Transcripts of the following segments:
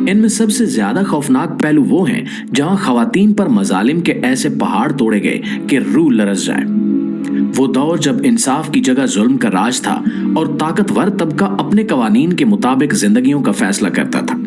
इनमें सबसे ज्यादा खौफनाक पहलू वो हैं जहां खवातीन पर मजालिम के ऐसे पहाड़ तोड़े गए कि रूह लरस जाए। वो दौर जब इंसाफ की जगह जुल्म का राज था और ताकतवर तबका अपने कवानीन के मुताबिक जिंदगियों का फैसला करता था।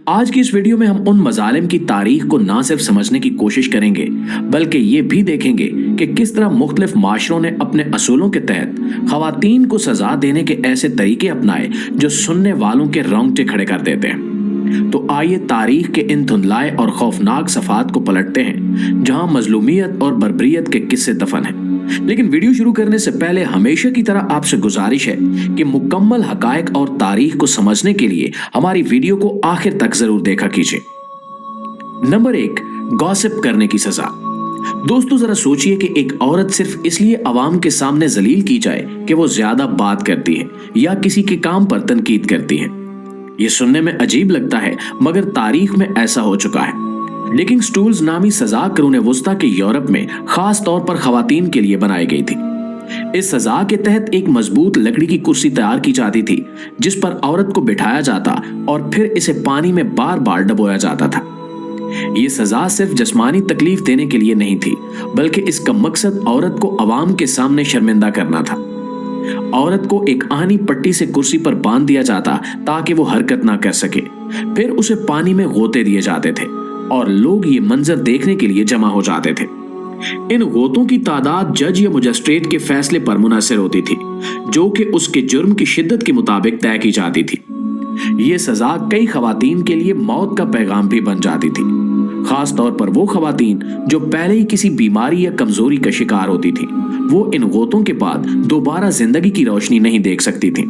आज की इस वीडियो में हम उन मजालिम की तारीख को ना सिर्फ समझने की कोशिश करेंगे बल्कि ये भी देखेंगे कि किस तरह मुख्तलिफ माशरों ने अपने असूलों के तहत खवातीन को सजा देने के ऐसे तरीके अपनाए जो सुनने वालों के रोंगटे खड़े कर देते हैं। तो आइए तारीख के इन धुंधलाए और खौफनाक सफात को पलटते हैं जहां मजलूमियत और बर्बरियत के किस्से दफन हैं। लेकिन वीडियो शुरू करने से पहले हमेशा की तरह आपसे गुजारिश है कि मुकम्मल हकायक और तारीख को समझने के लिए हमारी वीडियो को आखिर तक जरूर देखा कीजिए। नंबर 1, गॉसिप करने की सजा। दोस्तों जरा सोचिए कि एक औरत सिर्फ इसलिए अवाम के सामने जलील की जाए कि वो ज्यादा बात करती है या किसी के काम पर तनकीद करती है। ये सुनने में अजीब लगता है मगर तारीख में ऐसा हो चुका है। लिकिंग स्टूल्स नामी सजा करून वुस्ता के यूरोप में खास तौर पर खवातीन के लिए बनाई गई थी। इस सजा के तहत एक मजबूत लकड़ी की कुर्सी तैयार की जाती थी जिस पर औरत को बिठाया जाता और फिर इसे पानी में बार बार डुबोया जाता था। ये सजा सिर्फ जिस्मानी तकलीफ देने के लिए नहीं थी बल्कि इसका मकसद औरत को अवाम के सामने शर्मिंदा करना था। औरत को एक आहनी पट्टी से कुर्सी पर बांध दिया जाता ताकि वो हरकत ना कर सके। फिर उसे पानी में गोते दिए जाते थे और लोग ये मंजर देखने के लिए जमा हो जाते थे। इन गोतों की तादाद जज या मजिस्ट्रेट के फैसले पर मुनहसर होती थी जो कि उसके जुर्म की शिद्दत के मुताबिक तय की जाती थी। ये सजा कई खवातीन के लिए मौत का पैगाम भी बन जाती थी, खास तौर पर वो खवातीन जो पहले ही किसी बीमारी या कमजोरी का शिकार होती थी। वो इन गोतों के बाद दोबारा जिंदगी की रोशनी नहीं देख सकती थी।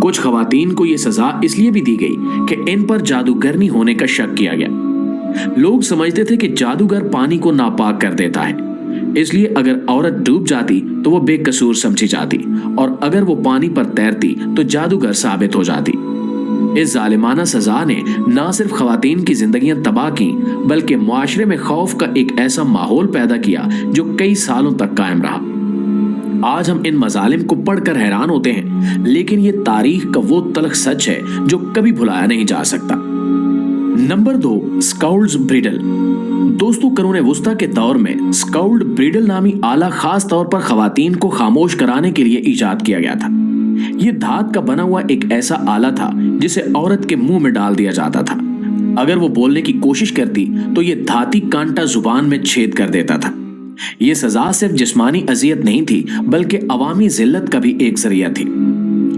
कुछ खवातीन को यह सजा इसलिए भी दी गई कि इन पर जादूगरनी होने का शक किया गया। लोग समझते थे कि जादूगर पानी को नापाक कर देता है, इसलिए अगर औरत डूब जाती तो वो बेकसूर समझी जाती और अगर वो पानी पर तैरती तो जादूगर साबित हो जाती। इस जालिमाना सजा ने न सिर्फ खवातीन की जिंदगियां तबाह की बल्कि मुआशरे में खौफ का एक ऐसा माहौल पैदा किया जो कई सालों तक कायम रहा। आज हम इन मजालिम को पढ़कर हैरान होते हैं लेकिन ये तारीख का वो तलख सच है जो कभी भुलाया नहीं जा सकता। Number 2, scold's bridle. दोस्तों करून वुस्ता के दौर में स्काउल्ड ब्रिडल नामी आला खास तौर पर खवातीन को खामोश कराने के लिए इजाद किया गया था। यह धात का बना हुआ एक ऐसा आला था जिसे औरत के मुंह में डाल दिया जाता था। अगर वो बोलने की कोशिश करती तो यह धाती कांटा जुबान में छेद कर देता था। यह सजा सिर्फ जिस्मानी अजियत नहीं थी बल्कि अवामी जिल्लत का भी एक जरिया थी।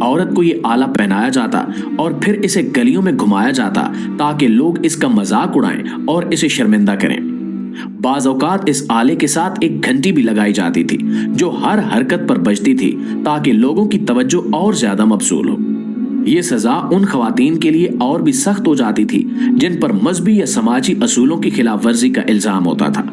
औरत को ये आला पहनाया जाता और फिर इसे गलियों में घुमाया जाता ताकि लोग इसका मजाक उड़ाएं और इसे शर्मिंदा करें। बाज़ औक़ात इस आले के साथ एक घंटी भी लगाई जाती थी जो हर हरकत पर बजती थी ताकि लोगों की तवज्जो और ज्यादा मबसूल हो। ये सजा उन खवातीन के लिए और भी सख्त हो जाती थी जिन पर मजहबी या समाजी असूलों की खिलाफ वर्जी का इल्जाम होता था।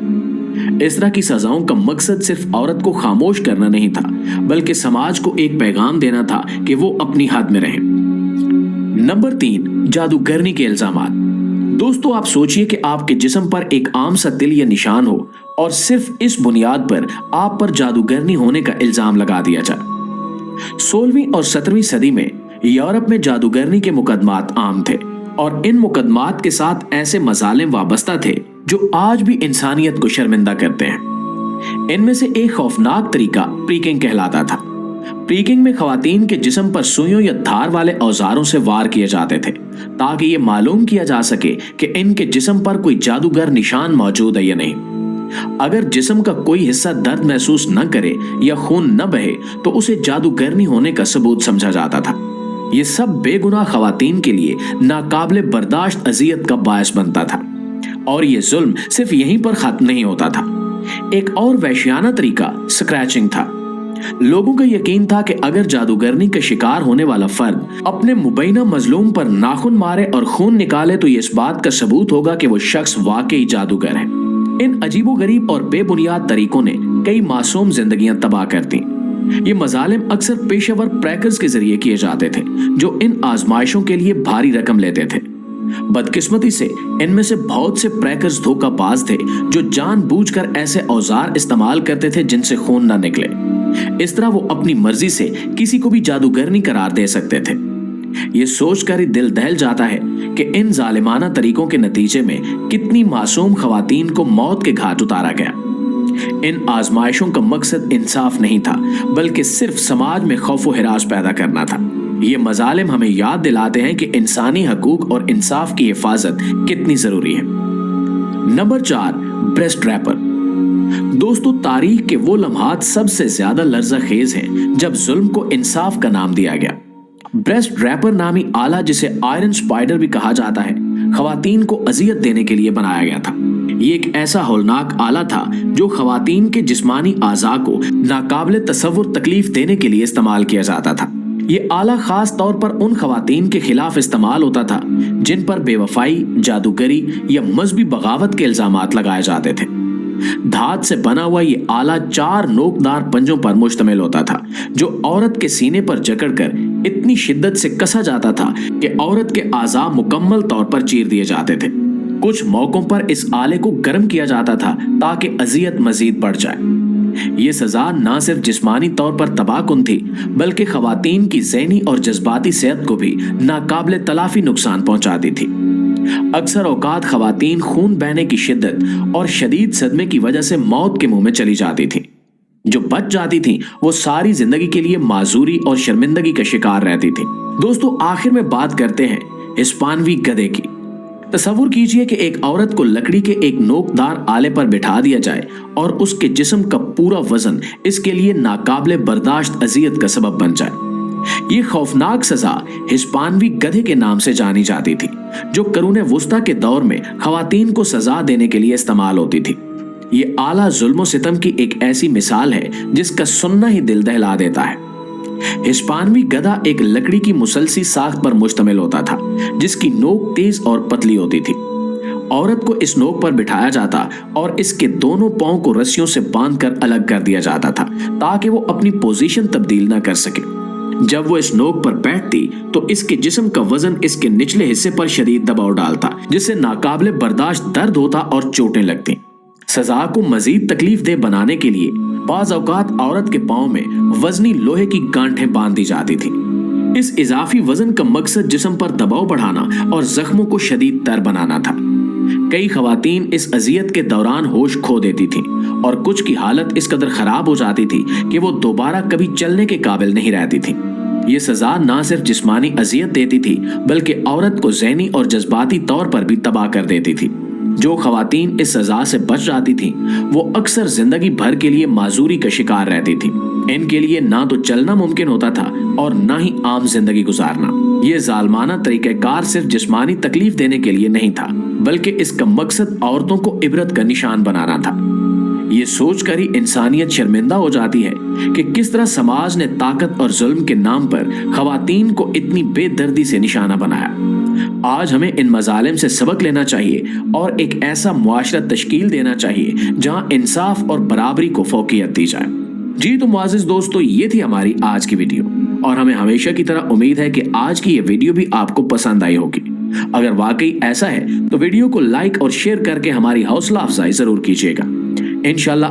इस तरह की सजाओं का मकसद सिर्फ औरत को खामोश करना नहीं था बल्कि समाज को एक पैगाम देना था कि वो अपनी हद में रहें। नंबर 3, जादूगरनी के इल्जामात। दोस्तों आप सोचिए कि आपके जिस्म पर एक आम सा तिल या निशान हो और सिर्फ इस बुनियाद पर आप पर जादूगरनी होने का इल्जाम लगा दिया जाए। 16वीं और 17वीं सदी में यूरोप में जादूगरनी के मुकदमात आम थे और इन मुकदमात के साथ ऐसे मजालिम वाबस्ता थे जो आज भी इंसानियत को शर्मिंदा करते हैं। इनमें से एक खौफनाक तरीका प्रीकिंग कहलाता था। प्रीकिंग में खवातीन के जिस्म पर सुइयों या धार वाले औजारों से वार किए जाते थे ताकि ये मालूम किया जा सके कि इनके जिस्म पर कोई जादूगर निशान मौजूद है या नहीं। अगर जिस्म का कोई हिस्सा दर्द महसूस न करे या खून न बहे तो उसे जादूगरनी होने का सबूत समझा जाता था। ये सब बेगुनाह खवातीन के लिए नाकाबिले बर्दाश्त अजियत का बायस बनता था और ये जुल्म सिर्फ यहीं पर खत्म नहीं होता था। एक और वहशियाना तरीका स्क्रैचिंग था। लोगों का यकीन था कि अगर जादूगरनी का शिकार होने वाला फर्द अपने मुबैना मजलूम पर नाखून मारे और खून निकाले तो ये इस बात का सबूत होगा कि वो शख्स वाकई जादूगर है। इन अजीबोगरीब और बेबुनियाद तरीकों ने कई मासूम जिंदगियां तबाह कर दी। ये मजालिम अक्सर पेशेवर प्रैकर्स के जरिए किए जाते थे जो इन आजमाइशों के लिए भारी रकम लेते थे। बदकिस्मती से इनमें से बहुत से प्रैकर्स धोखाबाज थे जो जानबूझकर ऐसे औजार इस्तेमाल करते थे जिनसे खून ना निकले। इस तरह वो अपनी मर्जी से किसी को भी जादूगरनी करार दे सकते थे। ये सोचकर ही दिल दहल जाता है कि इन जालिमाना तरीकों के नतीजे में कितनी मासूम खवातीन को मौत के घाट उतारा गया। इन आजमाइशों का मकसद इंसाफ नहीं था, बल्कि सिर्फ समाज में खौफ व हिरास पैदा करना था। ये मजालिम हमें याद दिलाते हैं कि इंसानी हकूक और इंसाफ की हिफाजत कितनी जरूरी है। Number 4, breast wrapper. दोस्तों, तारीख के वो लम्हात सबसे ज्यादा लर्जा खेज हैं जब जुल्म को इंसाफ का नाम दिया गया। ब्रेस्ट रैपर नामी आला, जिसे आयरन स्पाइडर भी कहा जाता है, खवातीन को अजियत देने के लिए बनाया गया था। ये एक ऐसा हौलनाक आला था जो खवातीन के जिस्मानी आज़ा को नाकाबिले तसव्वुर तकलीफ देने के लिए इस्तेमाल किया जाता था। ये आला खास तौर पर उन खवातीन के खिलाफ इस्तेमाल होता था जिन पर बेवफाई, जादूगरी या मजहबी बगावत के इल्जामात लगाए जाते थे। धात से बना हुआ ये आला 4 नोकदार पंजों पर मुश्तमिल होता था, जो औरत के सीने पर जकड़कर इतनी शिद्दत से कसा जाता था कि औरत के आज़ा मुकम्मल तौर पर चीर दिए जाते थे। कुछ मौकों पर इस आले को गर्म किया जाता था ताकि अजियत मजीद बढ़ जाए। ये सजा न सिर्फ जिस्मानी तौर पर तबाहकुन थी, बल्कि खवातीन की ज़हनी और जज्बाती सेहत को भी नाकाबिले तलाफी नुकसान पहुंचाती थी। अक्सर औकात खवातीन खून बहने की शिद्दत और शदीद सदमे की वजह से मौत के मुंह में चली जाती थी। जो बच जाती थी वो सारी जिंदगी के लिए माजूरी और शर्मिंदगी का शिकार रहती थी। दोस्तों, आखिर में बात करते हैं हिस्पानवी गधे की। तसव्वुर कीजिए कि एक औरत को लकड़ी के एक नोकदार आले पर बिठा दिया जाए और उसके जिस्म का पूरा वजन इसके लिए नाकाबिले बर्दाश्त अजियत का सबब बन जाए। ये खौफनाक सजा हिस्पानवी गधे के नाम से जानी जाती थी, जो करूने वुस्ता के दौर में खवातीन को सजा देने के लिए इस्तेमाल होती थी। ये आला जुल्म सितम की एक ऐसी मिसाल है जिसका सुनना ही दिल दहला देता है। हिस्पानवी गधा एक लकड़ी की मुसलसी साख्त पर मुश्तमिल होता था, जिसकी नोक तेज और पतली होती थी। औरत को इस नोक पर बिठाया जाता और इसके दोनों पांव को रस्सियों से बांधकर अलग कर दिया जाता था ताकि वो अपनी पोजीशन तब्दील न कर सके। जब वो इस नोक पर बैठती तो इसके जिस्म का वजन इसके निचले हिस्से पर शदीद दबाव डालता, जिससे नाकाबिले बर्दाश्त दर्द होता और चोटें लगती। सजा को मजीद तकलीफ दे बनाने के लिए बाज़ औकात औरत के पांव में वजनी लोहे की गांठें बांध दी जाती थी। इस इजाफी वजन का मकसद जिस्म पर दबाव बढ़ाना और जख्मों को शदीद तर बनाना था। कई खवातीन इस अजियत के दौरान होश खो देती थीं और कुछ की हालत इस कदर खराब हो जाती थी कि वो दोबारा कभी चलने के काबिल नहीं रहती थी। ये सजा न सिर्फ जिस्मानी अजियत देती थी, बल्कि औरत को ज़हनी और जज्बाती तौर पर भी तबाह कर देती थी। जो खवातीन इस सजा से बच जाती थीं, वो अक्सर जिंदगी भर के लिए माजूरी का शिकार रहती थीं। इनके लिए ना तो चलना मुमकिन होता था और ना ही आम जिंदगी गुजारना। ये जालमाना तरीक़ेकार सिर्फ जिस्मानी तकलीफ देने के लिए नहीं था, बल्कि इसका मकसद औरतों को इबरत का निशान बनाना था। ये सोचकर ही इंसानियत शर्मिंदा हो जाती है कि किस तरह समाज ने ताकत और जुल्म के नाम पर खवातीन को इतनी बेदर्दी से निशाना बनाया। आज हमें इन मजालिम से सबक लेना चाहिए और एक ऐसा मुआशरा तश्कील देना चाहिए जहां इंसाफ और बराबरी को फौकियत दी जाए। जी तो मुआज़िज़ दोस्तों, ये थी हमारी आज की वीडियो और हमें हमेशा की तरह उम्मीद है कि आज की ये वीडियो भी आपको पसंद आई होगी। अगर वाकई ऐसा है तो वीडियो को लाइक और शेयर करके हमारी हौसला अफजाई जरूर कीजिएगा। इंशाल्लाह